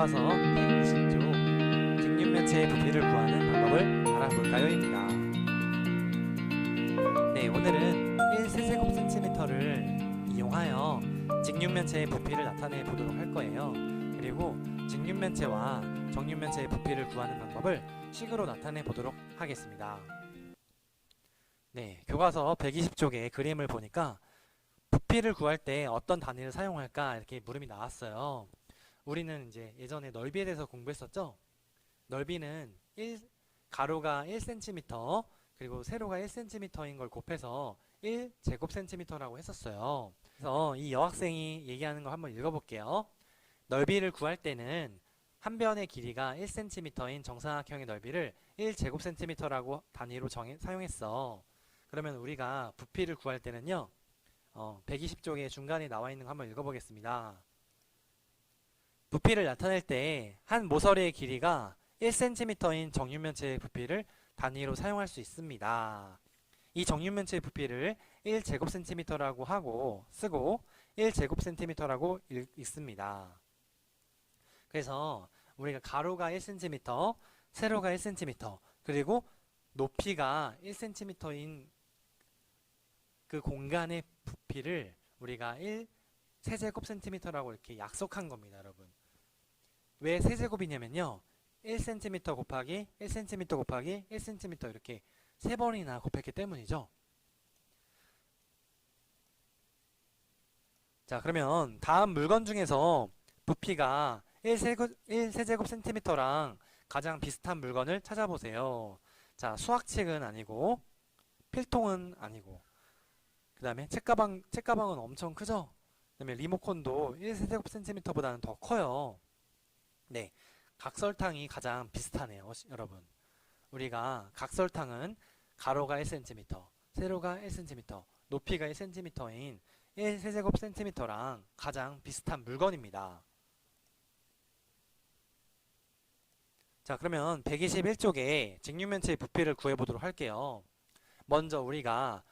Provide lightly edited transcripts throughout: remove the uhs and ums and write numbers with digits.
교과서 120조 직육면체의 부피를 구하는 방법을 알아볼까요?입니다. 네, 오늘은 1세제곱센티미터를 이용하여 직육면체의 부피를 나타내 보도록 할 거예요. 그리고 직육면체와 정육면체의 부피를 구하는 방법을 식으로 나타내 보도록 하겠습니다. 네, 교과서 120쪽의 그림을 보니까 부피를 구할 때 어떤 단위를 사용할까 이렇게 물음이 나왔어요. 우리는 이제 예전에 넓이에 대해서 공부했었죠. 넓이는 가로가 1cm 그리고 세로가 1cm인 걸 곱해서 1제곱cm라고 했었어요. 그래서 이 여학생이 얘기하는 거 한번 읽어볼게요. 넓이를 구할 때는 한 변의 길이가 1cm인 정사각형의 넓이를 1제곱cm라고 단위로 사용했어. 그러면 우리가 부피를 구할 때는요, 120쪽의 중간에 나와 있는 거 한번 읽어보겠습니다. 부피를 나타낼 때 한 모서리의 길이가 1cm인 정육면체의 부피를 단위로 사용할 수 있습니다. 이 정육면체의 부피를 1제곱cm라고 하고 쓰고 1제곱cm라고 읽습니다. 그래서 우리가 가로가 1cm, 세로가 1cm, 그리고 높이가 1cm인 그 공간의 부피를 우리가 1세제곱cm라고 이렇게 약속한 겁니다, 여러분. 왜 세제곱이냐면요, 1cm 곱하기 1cm 곱하기 1cm 이렇게 3번이나 곱했기 때문이죠. 자, 그러면 다음 물건 중에서 부피가 1세제곱cm랑 가장 비슷한 물건을 찾아보세요. 자, 수학책은 아니고 필통은 아니고 그 다음에 책가방은 엄청 크죠? 그 다음에 리모컨도 1세제곱cm보다는 더 커요. 네, 각설탕이 가장 비슷하네요, 여러분. 우리가 각설탕은 가로가 1cm, 세로가 1cm, 높이가 1cm인 1세제곱cm랑 가장 비슷한 물건입니다. 자, 그러면 121쪽에 직육면체의 부피를 구해보도록 할게요. 먼저 우리가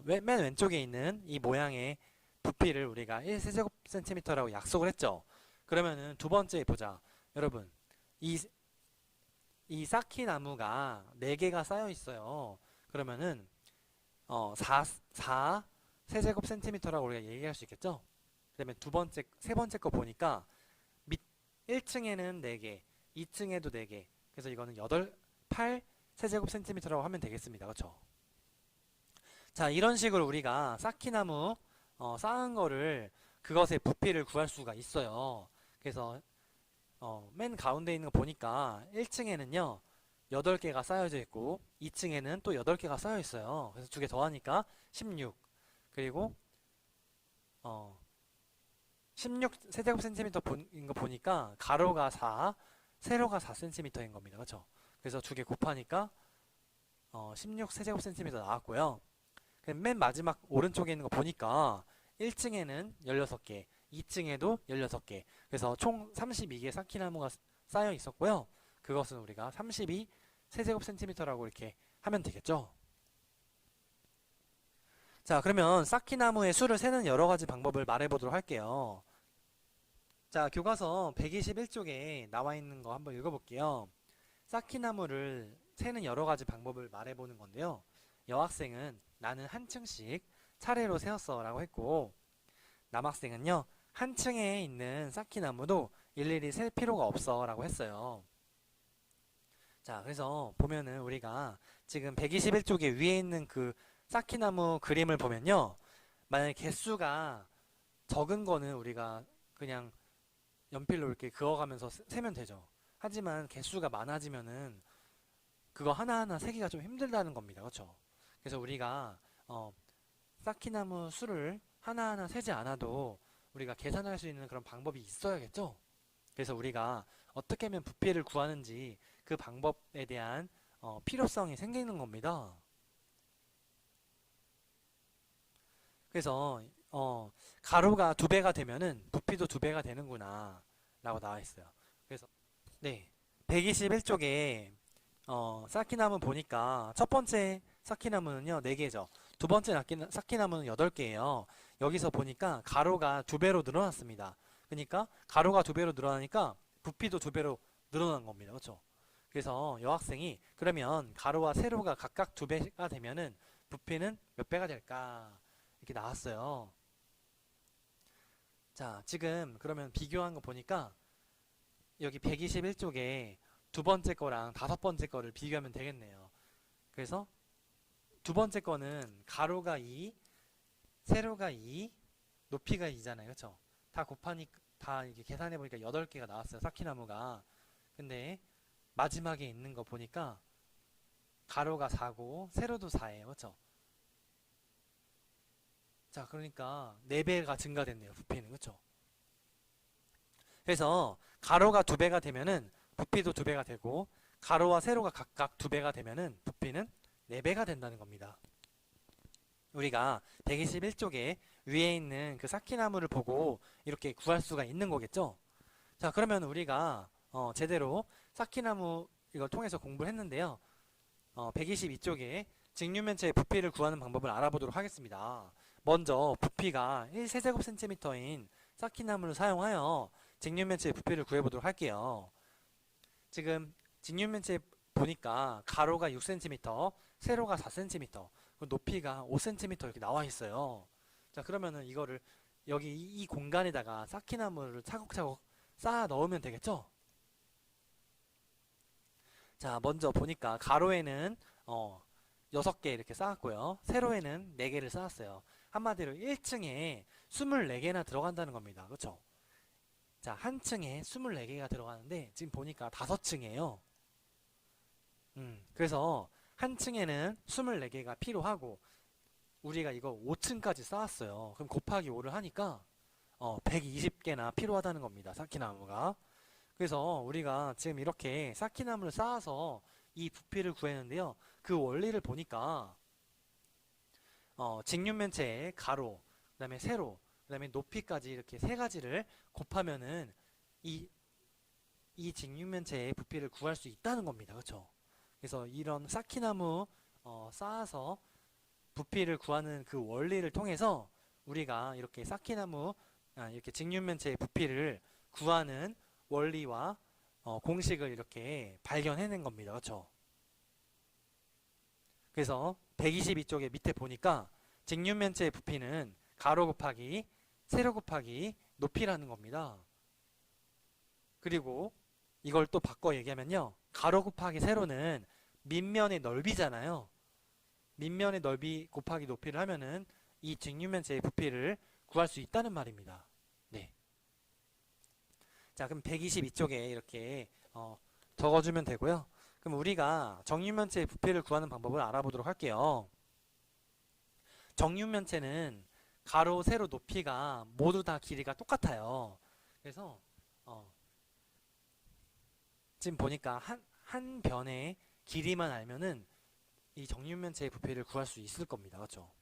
맨 왼쪽에 있는 이 모양의 부피를 우리가 1세제곱cm라고 약속을 했죠. 그러면은 두 번째 보자. 여러분, 이 쌓기나무가 4개가 쌓여 있어요. 그러면은 4 세제곱cm라고 우리가 얘기할 수 있겠죠. 그 다음에 세 번째 거 보니까 1층에는 4개, 2층에도 4개. 그래서 이거는 8 세제곱cm라고 하면 되겠습니다. 그렇죠? 자, 이런 식으로 우리가 쌓기나무 쌓은 거를 그것의 부피를 구할 수가 있어요. 그래서 맨 가운데 있는 거 보니까 1층에는요 8개가 쌓여져 있고 2층에는 또 8개가 쌓여 있어요. 그래서 2개 더하니까 16. 그리고 16 세제곱cm인 거 보니까 가로가 4, 세로가 4cm인 겁니다. 그렇죠? 그래서 2개 곱하니까 16 세제곱cm 나왔고요. 맨 마지막 오른쪽에 있는 거 보니까 1층에는 16개, 2층에도 16개. 그래서 총 32개의 쌓기나무가 쌓여 있었고요. 그것은 우리가 32 세제곱cm라고 이렇게 하면 되겠죠. 자, 그러면 쌓기나무의 수를 세는 여러 가지 방법을 말해보도록 할게요. 자, 교과서 121쪽에 나와 있는 거 한번 읽어볼게요. 쌓기나무를 세는 여러 가지 방법을 말해보는 건데요. 여학생은 나는 한 층씩 차례로 세웠어 라고 했고, 남학생은요 한 층에 있는 쌓기나무도 일일이 셀 필요가 없어 라고 했어요. 자, 그래서 보면은 우리가 지금 121쪽에 위에 있는 그 쌓기나무 그림을 보면요, 만약에 개수가 적은 거는 우리가 그냥 연필로 이렇게 그어가면서 세면 되죠. 하지만 개수가 많아지면은 그거 하나하나 세기가 좀 힘들다는 겁니다. 그렇죠? 그래서 우리가 쌓기나무 수를 하나하나 세지 않아도 우리가 계산할 수 있는 그런 방법이 있어야겠죠? 그래서 우리가 어떻게 하면 부피를 구하는지 그 방법에 대한 필요성이 생기는 겁니다. 그래서 가로가 2배가 되면은 부피도 2배가 되는구나 라고 나와 있어요. 그래서 네, 121쪽에 쌓기나무 보니까 첫 번째 쌓기나무는요 4개죠. 두 번째 쌓기나무는 8개예요. 여기서 보니까 가로가 2배로 늘어났습니다. 그러니까 가로가 2배로 늘어나니까 부피도 2배로 늘어난 겁니다. 그렇죠? 그래서 여학생이 그러면 가로와 세로가 각각 2배가 되면은 부피는 몇 배가 될까? 이렇게 나왔어요. 자, 지금 그러면 비교한 거 보니까 여기 121쪽에 두 번째 거랑 다섯 번째 거를 비교하면 되겠네요. 그래서 두 번째 거는 가로가 2, 세로가 2, 높이가 2잖아요. 그렇죠? 다 곱하니 다 이게 계산해 보니까 8개가 나왔어요. 사키나무가. 근데 마지막에 있는 거 보니까 가로가 4고 세로도 4예요. 그렇죠? 자, 그러니까 4배가 증가됐네요. 부피는. 그렇죠? 그래서 가로가 2배가 되면은 부피도 2배가 되고 가로와 세로가 각각 2배가 되면은 부피는 4배가 된다는 겁니다. 우리가 121쪽에 위에 있는 그 사키나무를 보고 이렇게 구할 수가 있는 거겠죠? 자, 그러면 우리가 제대로 사키나무 이걸 통해서 공부를 했는데요. 122쪽에 직육면체의 부피를 구하는 방법을 알아보도록 하겠습니다. 먼저 부피가 1세제곱센티미터인 사키나무를 사용하여 직육면체의 부피를 구해보도록 할게요. 지금 직육면체 보니까 가로가 6cm, 세로가 4cm, 높이가 5cm 이렇게 나와 있어요. 자, 그러면은 이거를 여기 이 공간에다가 사키나무를 차곡차곡 쌓아 넣으면 되겠죠? 자, 먼저 보니까 가로에는 6개 이렇게 쌓았고요. 세로에는 4개를 쌓았어요. 한마디로 1층에 24개나 들어간다는 겁니다. 그렇죠? 자, 한 층에 24개가 들어가는데 지금 보니까 5층이에요. 그래서 한 층에는 24개가 필요하고 우리가 이거 5층까지 쌓았어요. 그럼 곱하기 5를 하니까 120개나 필요하다는 겁니다. 사키나무가. 그래서 우리가 지금 이렇게 사키나무를 쌓아서 이 부피를 구했는데요. 그 원리를 보니까 직육면체의 가로, 그 다음에 세로, 그 다음에 높이까지 이렇게 세 가지를 곱하면은 이 직육면체의 부피를 구할 수 있다는 겁니다. 그렇죠? 그래서 이런 사키나무 쌓아서 부피를 구하는 그 원리를 통해서 우리가 이렇게 사키나무 이렇게 직육면체의 부피를 구하는 원리와 공식을 이렇게 발견해낸 겁니다. 그렇죠? 그래서 122쪽에 밑에 보니까 직육면체의 부피는 가로 곱하기 세로 곱하기 높이라는 겁니다. 그리고 이걸 또 바꿔 얘기하면요. 가로 곱하기 세로는 밑면의 넓이잖아요. 밑면의 넓이 곱하기 높이를 하면은 이 직육면체의 부피를 구할 수 있다는 말입니다. 네. 자, 그럼 122쪽에 이렇게 적어주면 되고요. 그럼 우리가 정육면체의 부피를 구하는 방법을 알아보도록 할게요. 정육면체는 가로, 세로, 높이가 모두 다 길이가 똑같아요. 그래서 지금 보니까 한 변의 길이만 알면은 이 정육면체의 부피를 구할 수 있을 겁니다. 그렇죠?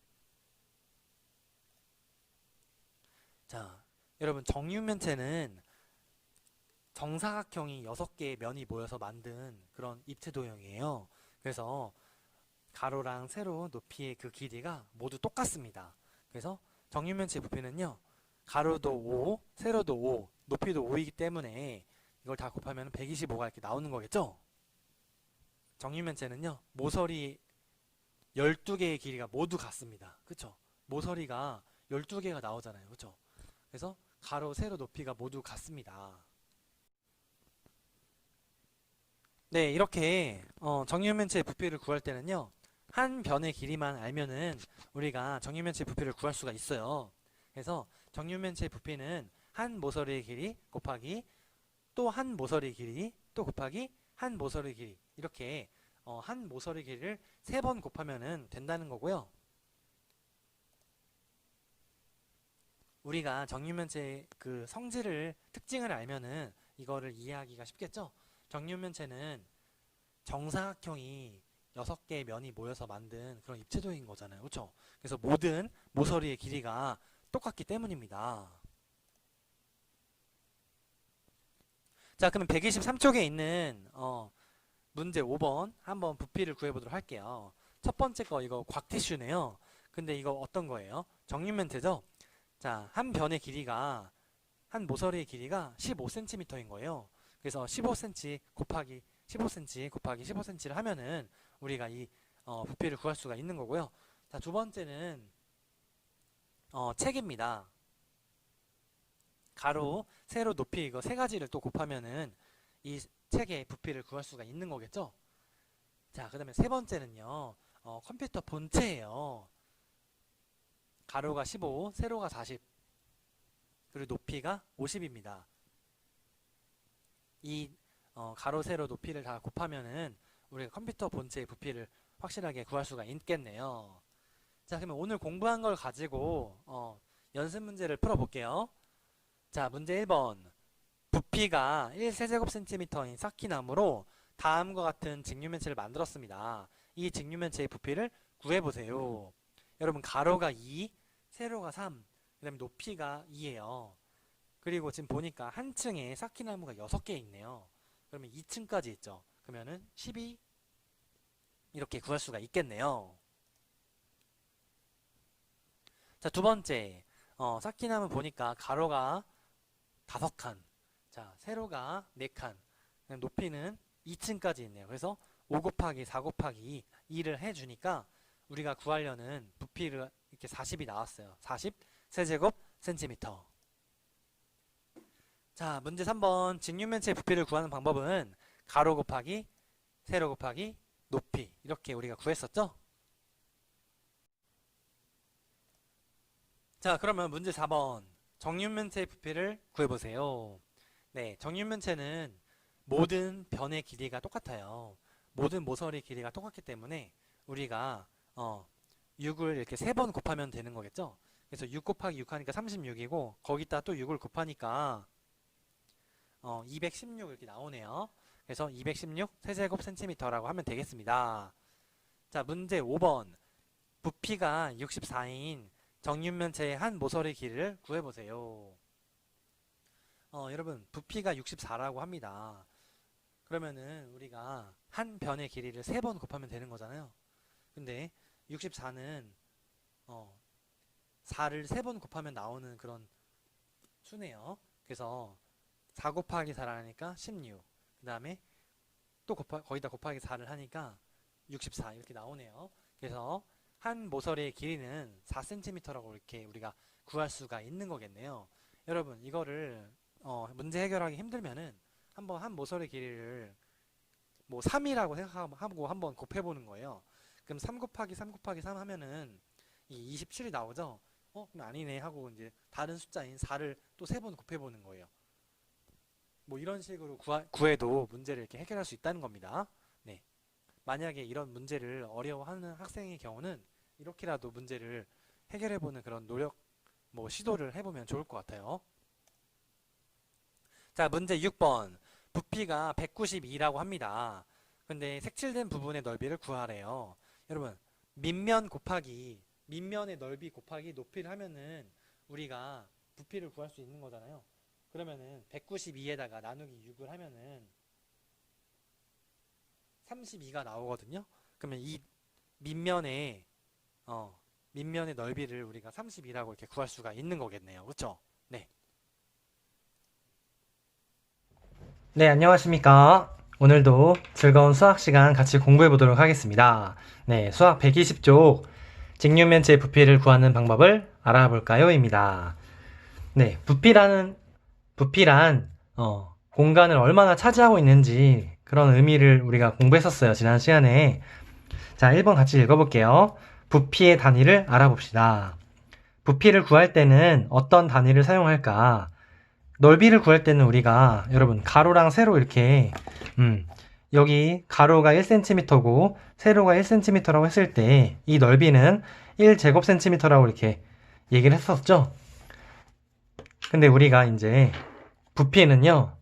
자, 여러분 정육면체는 정사각형이 6개의 면이 모여서 만든 그런 입체 도형이에요. 그래서 가로랑 세로, 높이의 그 길이가 모두 똑같습니다. 그래서 정육면체 부피는요. 가로도 5, 세로도 5, 높이도 5이기 때문에 이걸 다 곱하면 125가 이렇게 나오는 거겠죠? 정육면체는요. 모서리 12개의 길이가 모두 같습니다. 그쵸? 모서리가 12개가 나오잖아요. 그쵸? 그래서 가로, 세로, 높이가 모두 같습니다. 네, 이렇게 정육면체의 부피를 구할 때는요. 한 변의 길이만 알면은 우리가 정육면체의 부피를 구할 수가 있어요. 그래서 정육면체의 부피는 한 모서리의 길이 곱하기 또 한 모서리의 길이 또 곱하기 한 모서리의 길이 이렇게 한 모서리 길이를 3번 곱하면은 된다는 거고요. 우리가 정육면체의 그 성질을 특징을 알면은 이거를 이해하기가 쉽겠죠? 정육면체는 정사각형이 6개의 면이 모여서 만든 그런 입체도형인 거잖아요. 그렇죠? 그래서 모든 모서리의 길이가 똑같기 때문입니다. 자, 그러면 123쪽에 있는 문제 5번 한번 부피를 구해보도록 할게요. 첫 번째 거 이거 곽티슈네요. 근데 이거 어떤 거예요? 정육면체죠? 자, 한 변의 길이가 한 모서리의 길이가 15cm인 거예요. 그래서 15cm 곱하기 15cm 곱하기 15cm를 하면은 우리가 이 부피를 구할 수가 있는 거고요. 자, 두 번째는 책입니다. 가로, 세로, 높이 이거 세 가지를 또 곱하면은 이 책의 부피를 구할 수가 있는 거겠죠? 자, 그 다음에 세 번째는요, 컴퓨터 본체예요. 가로가 15, 세로가 40, 그리고 높이가 50입니다. 이 가로, 세로, 높이를 다 곱하면은 우리가 컴퓨터 본체의 부피를 확실하게 구할 수가 있겠네요. 자, 그러면 오늘 공부한 걸 가지고 연습 문제를 풀어볼게요. 자, 문제 1번. 부피가 1세제곱센티미터인 쌓기나무로 다음과 같은 직류면체를 만들었습니다. 이 직류면체의 부피를 구해보세요. 여러분, 가로가 2, 세로가 3, 그 다음에 높이가 2예요. 그리고 지금 보니까 한 층에 쌓기나무가 6개 있네요. 그러면 2층까지 있죠. 그러면은 12 이렇게 구할 수가 있겠네요. 자, 두 번째. 쌓기나무 보니까 가로가 5칸, 자, 세로가 4칸, 높이는 2층까지 있네요. 그래서 5 곱하기 4 곱하기 2를 해주니까 우리가 구하려는 부피를 이렇게 40이 나왔어요. 40 세제곱 센티미터. 자, 문제 3번. 직류면체의 부피를 구하는 방법은 가로 곱하기 세로 곱하기 높이, 이렇게 우리가 구했었죠? 자, 그러면 문제 4번. 정육면체의 부피를 구해보세요. 네, 정육면체는 모든 변의 길이가 똑같아요. 모든 모서리 길이가 똑같기 때문에 우리가 6을 이렇게 3번 곱하면 되는 거겠죠? 그래서 6 곱하기 6 하니까 36이고 거기다 또 6을 곱하니까 216 이렇게 나오네요. 그래서 216 세제곱 센티미터라고 하면 되겠습니다. 자, 문제 5번. 부피가 64인 정육면체의 한 모서리 길이를 구해보세요. 여러분, 부피가 64라고 합니다. 그러면은 우리가 한 변의 길이를 3번 곱하면 되는 거잖아요. 근데 64는 4를 3번 곱하면 나오는 그런 수네요. 그래서 4 곱하기 4를 하니까 16. 그 다음에 또 거기다 곱하기 4를 하니까 64 이렇게 나오네요. 그래서 한 모서리의 길이는 4cm라고 이렇게 우리가 구할 수가 있는 거겠네요. 여러분, 이거를 문제 해결하기 힘들면은 한번 한 모서리 길이를 뭐 3이라고 생각하고 한번 곱해보는 거예요. 그럼 3 곱하기 3 곱하기 3 하면은 이 27이 나오죠? 그럼 아니네 하고 이제 다른 숫자인 4를 또 3번 곱해보는 거예요. 뭐 이런 식으로 구해도 문제를 이렇게 해결할 수 있다는 겁니다. 네. 만약에 이런 문제를 어려워하는 학생의 경우는 이렇게라도 문제를 해결해보는 그런 노력, 뭐 시도를 해보면 좋을 것 같아요. 자, 문제 6번. 부피가 192라고 합니다. 근데 색칠된 부분의 넓이를 구하래요. 여러분, 밑면의 넓이 곱하기 높이를 하면은 우리가 부피를 구할 수 있는 거잖아요. 그러면은 192에다가 나누기 6을 하면은 32가 나오거든요. 그러면 이 밑면의 넓이를 우리가 32라고 이렇게 구할 수가 있는 거겠네요. 그렇죠? 네. 네, 안녕하십니까. 오늘도 즐거운 수학 시간 같이 공부해 보도록 하겠습니다. 네, 수학 120쪽 직류면체의 부피를 구하는 방법을 알아볼까요? 입니다. 네, 부피란 공간을 얼마나 차지하고 있는지 그런 의미를 우리가 공부했었어요. 지난 시간에. 자, 1번 같이 읽어볼게요. 부피의 단위를 알아봅시다. 부피를 구할 때는 어떤 단위를 사용할까? 넓이를 구할 때는 우리가 여러분 가로랑 세로 이렇게 여기 가로가 1cm고 세로가 1cm라고 했을 때 이 넓이는 1제곱cm라고 이렇게 얘기를 했었죠. 근데 우리가 이제 부피는요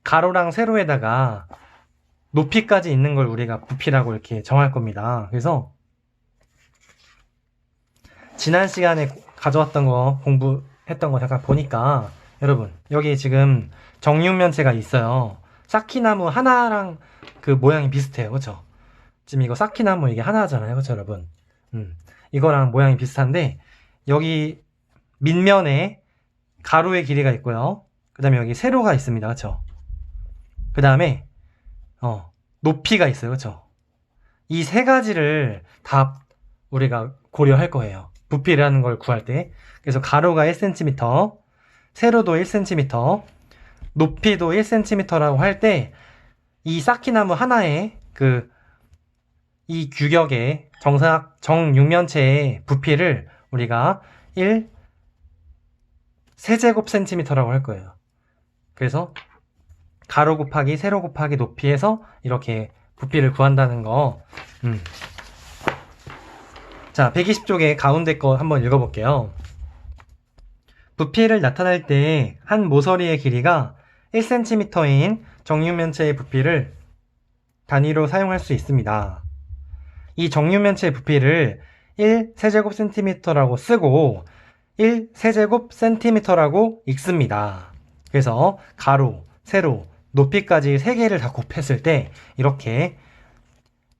가로랑 세로에다가 높이까지 있는 걸 우리가 부피라고 이렇게 정할 겁니다. 그래서 지난 시간에 가져왔던 거 공부했던 거 잠깐 보니까 여러분 여기 지금 정육면체가 있어요. 쌓기나무 하나랑 그 모양이 비슷해요. 그쵸? 지금 이거 쌓기나무 이게 하나잖아요. 그쵸 여러분? 이거랑 모양이 비슷한데 여기 밑면에 가로의 길이가 있고요. 그 다음에 여기 세로가 있습니다. 그쵸? 그 다음에 높이가 있어요. 그쵸? 이 세 가지를 다 우리가 고려할 거예요. 부피라는 걸 구할 때. 그래서 가로가 1cm, 세로도 1cm, 높이도 1cm라고 할 때 이 쌓기나무 하나에 이 규격의 정육면체의 부피를 우리가 1세제곱센티미터라고 할 거예요. 그래서 가로 곱하기 세로 곱하기 높이에서 이렇게 부피를 구한다는 거. 자, 120쪽의 가운데 거 한번 읽어볼게요. 부피를 나타낼 때 한 모서리의 길이가 1cm인 정육면체의 부피를 단위로 사용할 수 있습니다. 이 정육면체의 부피를 1세제곱센티미터라고 쓰고 1세제곱센티미터라고 읽습니다. 그래서 가로, 세로, 높이까지 3개를 다 곱했을 때 이렇게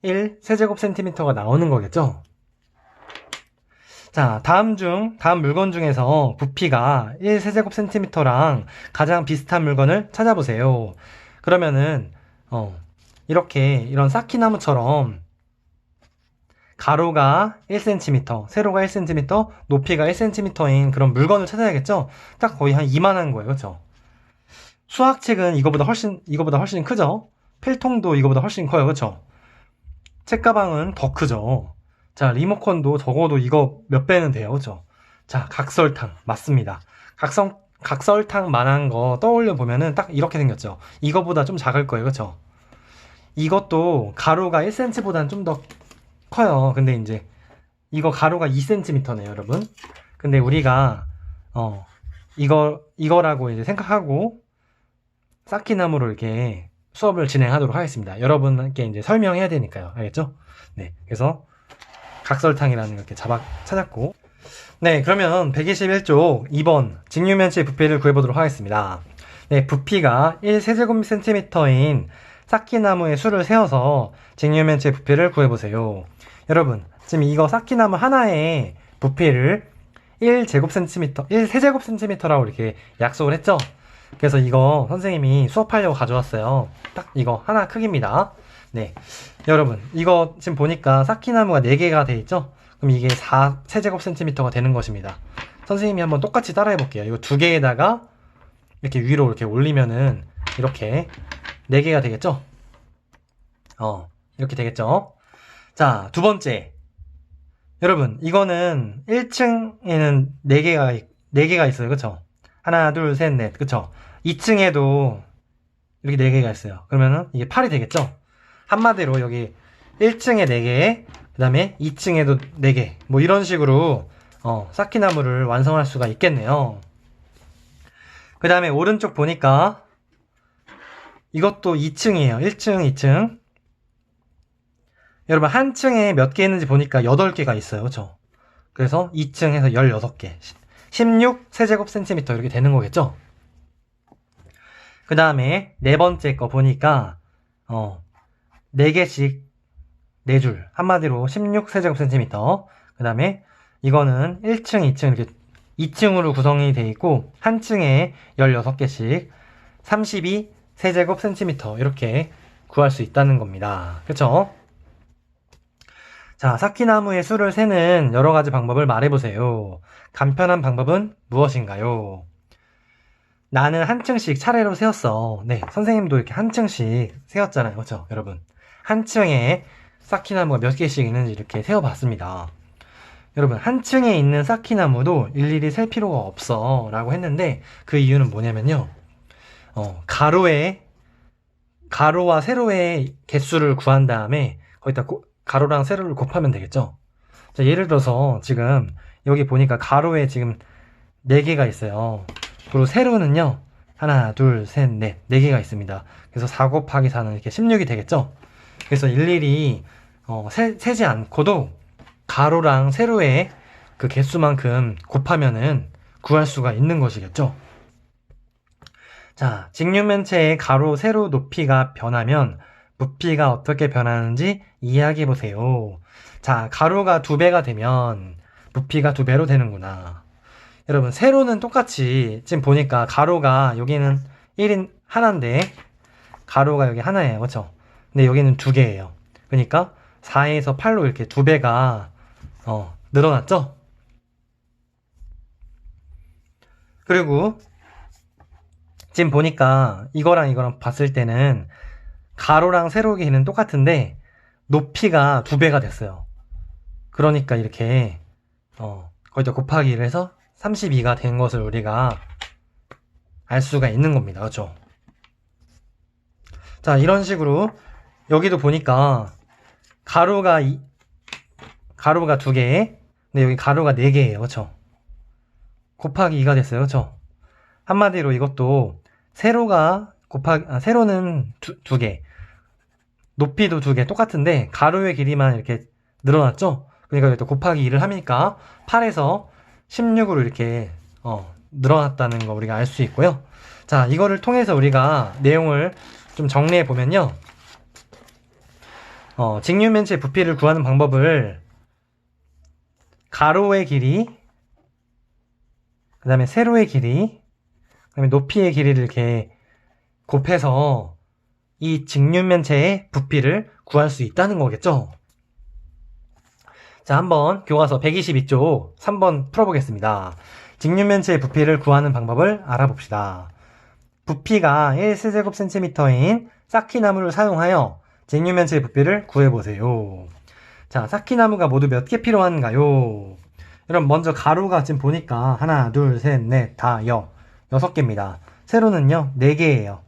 1세제곱센티미터가 나오는 거겠죠? 자, 다음 물건 중에서 부피가 1세제곱센티미터랑 가장 비슷한 물건을 찾아보세요. 그러면은 이런 쌓기나무처럼 가로가 1cm, 세로가 1cm, 높이가 1cm인 그런 물건을 찾아야겠죠? 딱 거의 한 이만한 거예요. 그렇죠? 수학책은 이거보다 훨씬 크죠? 필통도 이거보다 훨씬 커요. 그렇죠? 책가방은 더 크죠? 자, 리모컨도 적어도 이거 몇 배는 돼요. 그렇죠? 자, 각설탕 맞습니다. 각설탕만한 거 떠올려 보면은 딱 이렇게 생겼죠? 이거보다 좀 작을 거예요. 그렇죠? 이것도 가로가 1cm보다는 좀 더 커요. 근데 이제 이거 가로가 2cm네요, 여러분. 근데 우리가 이거라고 이제 생각하고 쌓기나무로 이렇게 수업을 진행하도록 하겠습니다. 여러분께 이제 설명해야 되니까요. 알겠죠? 네. 그래서 각설탕이라는 거 이렇게 찾았고. 네, 그러면 121쪽 2번 직육면체의 부피를 구해보도록 하겠습니다. 네, 부피가 1세제곱센티미터인 쌓기나무의 수를 세어서 직육면체의 부피를 구해보세요. 여러분, 지금 이거 쌓기나무 하나의 부피를 1세제곱센티미터라고 이렇게 약속을 했죠? 그래서 이거 선생님이 수업하려고 가져왔어요. 딱 이거 하나 크기입니다. 네. 여러분, 이거 지금 보니까 쌓기나무가 4개가 돼 있죠? 그럼 이게 4세제곱센티미터가 되는 것입니다. 선생님이 한번 똑같이 따라해 볼게요. 이거 2개에다가 이렇게 위로 이렇게 올리면은 이렇게 4개가 되겠죠? 이렇게 되겠죠? 자, 두 번째. 여러분, 이거는 1층에는 4개가 있어요. 그쵸? 하나, 둘, 셋, 넷. 그쵸? 2층에도 이렇게 4개가 있어요. 그러면은 이게 8이 되겠죠? 한마디로 여기 1층에 4개, 그 다음에 2층에도 4개. 뭐 이런 식으로 쌓기나무를 완성할 수가 있겠네요. 그 다음에 오른쪽 보니까 이것도 2층이에요. 1층, 2층. 여러분, 한 층에 몇 개 있는지 보니까 8개가 있어요. 그쵸? 그래서 2층에서 16개. 16세제곱센티미터 이렇게 되는 거겠죠? 그 다음에 네 번째 거 보니까 4개씩 4줄. 한마디로 16세제곱센티미터. 그 다음에 이거는 1층, 2층 이렇게 2층으로 구성이 되어 있고 한 층에 16개씩 32세제곱센티미터 이렇게 구할 수 있다는 겁니다. 그쵸? 자, 쌓기나무의 수를 세는 여러 가지 방법을 말해보세요. 간편한 방법은 무엇인가요? 나는 한 층씩 차례로 세웠어. 네, 선생님도 이렇게 한 층씩 세웠잖아요. 그렇죠, 여러분? 한 층에 쌓기나무가 몇 개씩 있는지 이렇게 세워봤습니다. 여러분, 한 층에 있는 쌓기나무도 일일이 셀 필요가 없어 라고 했는데 그 이유는 뭐냐면요. 가로와 세로의 개수를 구한 다음에 거기다 가로랑 세로를 곱하면 되겠죠. 자, 예를 들어서 지금 여기 보니까 가로에 지금 4개가 있어요. 그리고 세로는요. 하나, 둘, 셋, 넷. 4개가 있습니다. 그래서 4 곱하기 4는 이렇게 16이 되겠죠. 그래서 일일이 세지 않고도 가로랑 세로의 그 개수만큼 곱하면은 구할 수가 있는 것이겠죠. 자, 직육면체의 가로, 세로 높이가 변하면 부피가 어떻게 변하는지 이야기해 보세요. 자, 가로가 2배가 되면 부피가 2배로 되는구나. 여러분, 세로는 똑같이 지금 보니까 가로가 여기는 1인 하나인데 가로가 여기 하나예요. 그렇죠? 근데 여기는 두 개예요. 그러니까 4에서 8로 이렇게 두 배가 늘어났죠? 그리고 지금 보니까 이거랑 이거랑 봤을 때는 가로랑 세로 길이는 똑같은데 높이가 두 배가 됐어요. 그러니까 이렇게 거기다 곱하기를 해서 32가 된 것을 우리가 알 수가 있는 겁니다. 그렇죠? 자, 이런 식으로 여기도 보니까 가로가 두 개, 근데 여기 가로가 4개예요. 그렇죠? 곱하기 2가 됐어요. 그렇죠? 한마디로 이것도 세로는 두 개, 높이도 두 개 똑같은데 가로의 길이만 이렇게 늘어났죠? 그러니까 또 곱하기 2를 하니까 8에서 16으로 이렇게 늘어났다는 거 우리가 알 수 있고요. 자, 이거를 통해서 우리가 내용을 좀 정리해 보면요. 직육면체의 부피를 구하는 방법을 가로의 길이, 그 다음에 세로의 길이, 그 다음에 높이의 길이를 이렇게 곱해서 이 직육면체의 부피를 구할 수 있다는 거겠죠? 자, 한번 교과서 122쪽 3번 풀어보겠습니다. 직육면체의 부피를 구하는 방법을 알아봅시다. 부피가 1세제곱센티미터인 쌓기나무를 사용하여 직육면체의 부피를 구해보세요. 자, 쌓기나무가 모두 몇 개 필요한가요? 여러분, 먼저 가로가 지금 보니까 하나, 둘, 셋, 넷, 다, 6개입니다. 세로는요, 4개예요.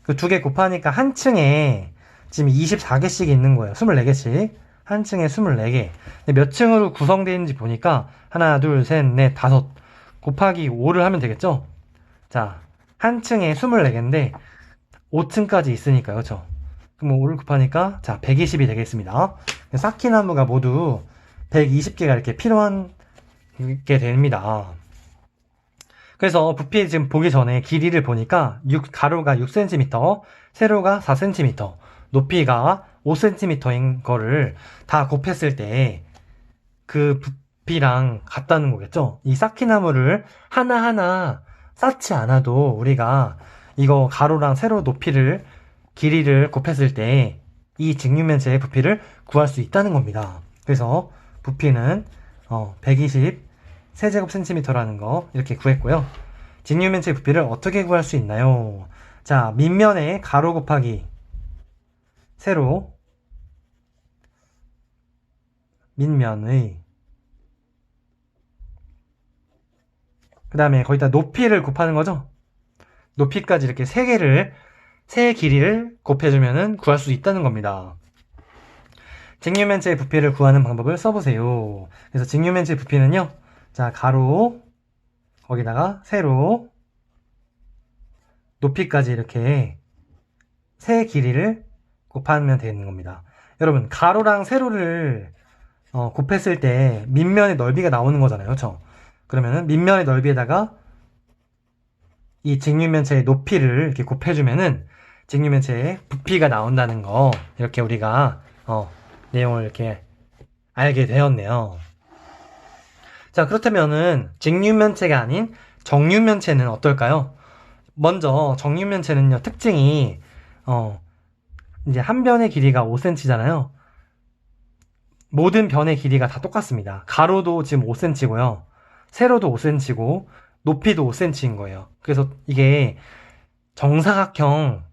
그 2개 곱하니까 한 층에 지금 24개씩 있는 거예요. 24개씩. 한 층에 24개. 근데 몇 층으로 구성되어 있는지 보니까 하나, 둘, 셋, 넷, 5 곱하기 5를 하면 되겠죠? 자, 한 층에 24개인데 5층까지 있으니까요. 그렇죠? 그럼 5를 곱하니까 자, 120이 되겠습니다. 쌓기나무가 모두 120개가 이렇게 필요한 게 됩니다. 그래서 부피 지금 보기 전에 길이를 보니까 가로가 6cm, 세로가 4cm, 높이가 5cm인 거를 다 곱했을 때 그 부피랑 같다는 거겠죠? 이 쌓기나무를 하나하나 쌓지 않아도 우리가 이거 가로랑 세로 높이를, 길이를 곱했을 때 이 직육면체의 부피를 구할 수 있다는 겁니다. 그래서 부피는 120 세제곱센티미터라는 거 이렇게 구했고요. 직육면체의 부피를 어떻게 구할 수 있나요? 자, 밑면에 가로 곱하기 세로, 밑면의, 그 다음에 거기다 높이를 곱하는 거죠. 높이까지 이렇게 세 길이를 곱해주면 구할 수 있다는 겁니다. 직육면체의 부피를 구하는 방법을 써보세요. 그래서 직육면체의 부피는요, 자, 가로, 거기다가 세로, 높이까지 이렇게 세 길이를 곱하면 되는 겁니다. 여러분, 가로랑 세로를 곱했을 때 밑면의 넓이가 나오는 거잖아요. 그렇죠? 그러면은 밑면의 넓이에다가 이 직육면체의 높이를 이렇게 곱해주면은 직육면체의 부피가 나온다는 거, 이렇게 우리가 내용을 이렇게 알게 되었네요. 자, 그렇다면은 직육면체가 아닌 정육면체는 어떨까요? 먼저 정육면체는요, 특징이 이제 한 변의 길이가 5cm잖아요. 모든 변의 길이가 다 똑같습니다. 가로도 지금 5cm고요. 세로도 5cm고 높이도 5cm인 거예요. 그래서 이게 정사각형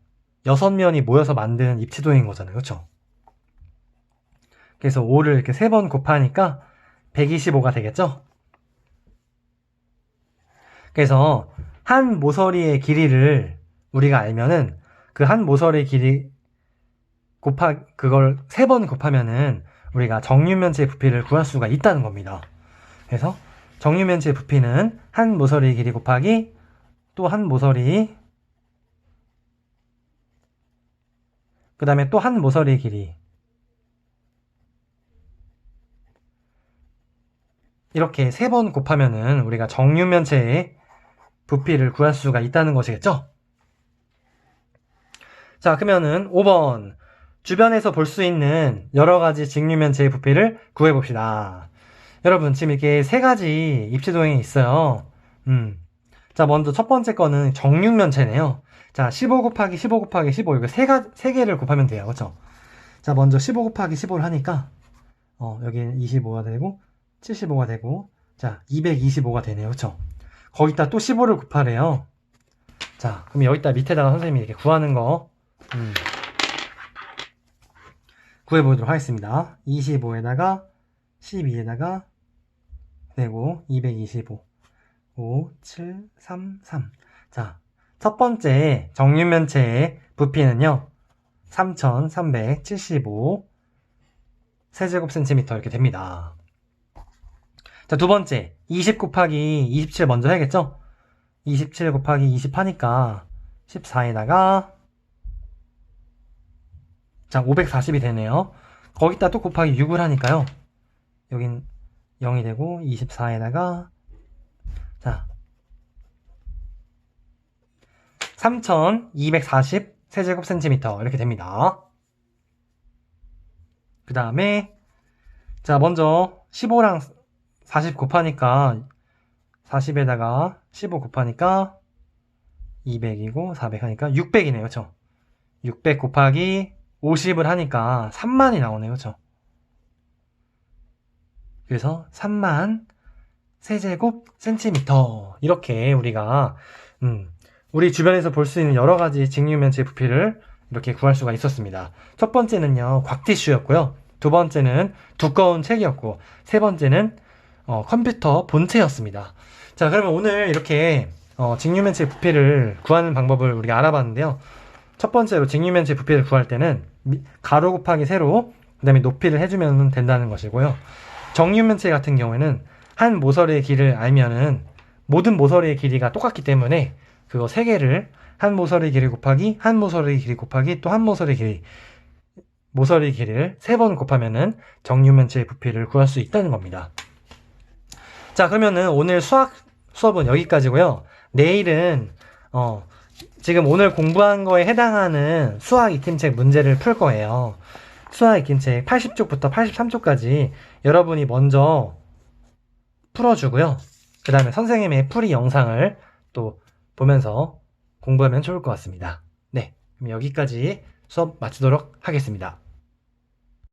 6면이 모여서 만든 입지도인 거잖아요. 그렇죠? 그래서 5를 이렇게 3번 곱하니까 125가 되겠죠? 그래서 한 모서리의 길이를 우리가 알면은 그 한 모서리의 길이 그걸 3번 곱하면은 우리가 정육면체의 부피를 구할 수가 있다는 겁니다. 그래서 정육면체의 부피는 한 모서리의 길이 곱하기 또 한 모서리, 그 다음에 또 한 모서리의 길이, 이렇게 3번 곱하면은 우리가 정육면체의 부피를 구할 수가 있다는 것이겠죠? 자, 그러면은 5번 주변에서 볼 수 있는 여러가지 직육면체의 부피를 구해봅시다. 여러분, 지금 이렇게 3가지 입지도형이 있어요. 자, 먼저 첫 번째 거는 정육면체네요. 자, 15 곱하기 15 곱하기 15 이거 세 개를 곱하면 돼요. 그렇죠? 자, 먼저 15 곱하기 15를 하니까 여기는 25가 되고 75가 되고 자, 225가 되네요. 그렇죠? 거기다 또 15를 곱하래요. 자, 그럼 여기다 밑에다가 선생님이 이렇게 구하는 거 구해보도록 하겠습니다. 25에다가 12에다가 되고 225 5, 7, 3, 3. 자, 첫 번째 정육면체의 부피는요 3375 세제곱센티미터 이렇게 됩니다. 자, 두 번째 20 곱하기 27 먼저 해야겠죠? 27 곱하기 20 하니까 14에다가 자, 540이 되네요. 거기다 또 곱하기 6을 하니까요. 여긴 0이 되고 24에다가 자 3240 세제곱센티미터 이렇게 됩니다. 그 다음에 자 먼저 15랑 40 곱하니까 40에다가 15 곱하니까 200이고 400 하니까 600이네요. 그쵸? 600 곱하기 50을 하니까 3만이 나오네요. 그쵸? 그래서 3만 세제곱 센티미터 이렇게 우리가 우리 주변에서 볼 수 있는 여러 가지 직육면체 부피를 이렇게 구할 수가 있었습니다. 첫 번째는요 곽티슈였고요. 두 번째는 두꺼운 책이었고 세 번째는 컴퓨터 본체였습니다. 자, 그러면 오늘 이렇게 직육면체 부피를 구하는 방법을 우리가 알아봤는데요. 첫 번째로 직육면체 부피를 구할 때는 가로 곱하기 세로 그 다음에 높이를 해주면 된다는 것이고요. 정육면체 같은 경우에는 한 모서리의 길이를 알면은 모든 모서리의 길이가 똑같기 때문에 그거 세 개를 한 모서리 길이 곱하기 한 모서리 길이 곱하기 또 한 모서리 길이 모서리 길이를 3번 곱하면은 정육면체의 부피를 구할 수 있다는 겁니다. 자, 그러면은 오늘 수학 수업은 여기까지고요. 내일은 지금 오늘 공부한 거에 해당하는 수학 익힘책 문제를 풀 거예요. 수학 익힘책 80쪽부터 83쪽까지 여러분이 먼저 풀어주고요. 그 다음에 선생님의 풀이 영상을 또 보면서 공부하면 좋을 것 같습니다. 네, 그럼 여기까지 수업 마치도록 하겠습니다.